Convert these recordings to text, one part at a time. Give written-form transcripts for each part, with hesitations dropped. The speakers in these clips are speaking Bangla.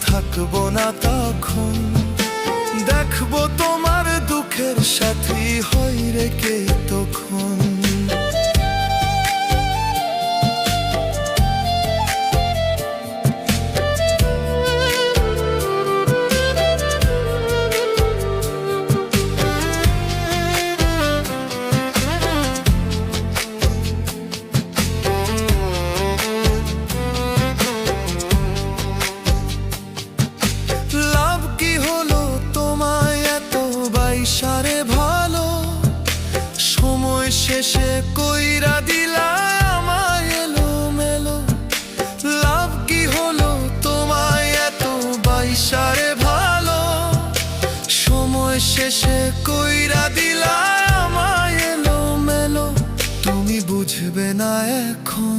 থাকবো না তখন। দেখবো তোমার দুঃখের সাথী হই রে কে তখন। সারে ভালো সময় শেষে কইরা দিলা আমায় এলো মেলো। লাভ কি হলো তোমায় এত বাইসারে ভালো সময় শেষে কইরা দিলা আমায় এলো মেলো। তুমি বুঝবে না এখন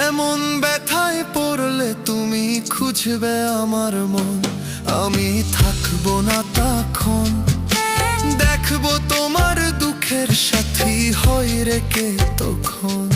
এমন ব্যথায় পড়লে তুমি খুঁজবে আমার মন। আমি থাকবো না তখন। দেখবো তোমার দুঃখের সাথী হই রে কে তখন।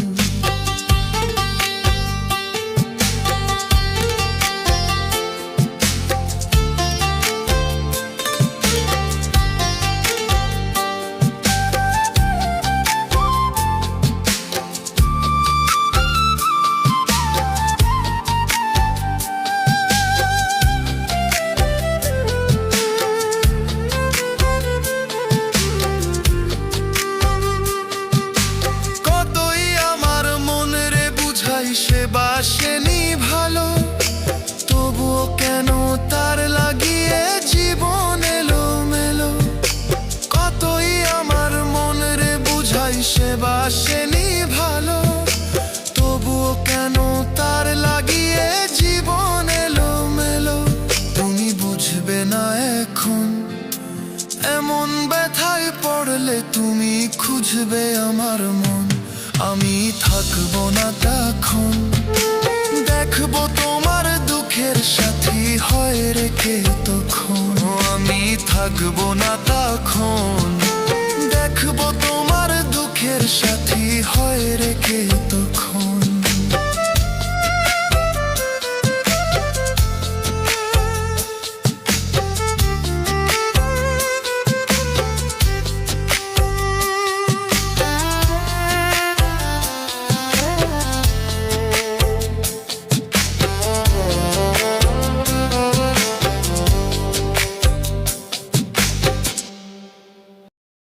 সে বাসেনি ভালো তবুও কেন তার লাগিয়ে জীবন এলো মেলো। কতই আমার মন রে বুঝাই সে বাসেনি ভালো তবুও কেন তার লাগিয়ে জীবন এলো মেলো। তুমি বুঝবে না এখন এমন ব্যথায় পড়লে তুমি খুঁজবে আমার মন। আমি থাকবো না তখন। দেখবো তোমার দুঃখের সাথী হয় রে কে তখন। আমি থাকবো না তখন। দেখবো তোমার দুঃখের সাথী হয় রে কে তখন।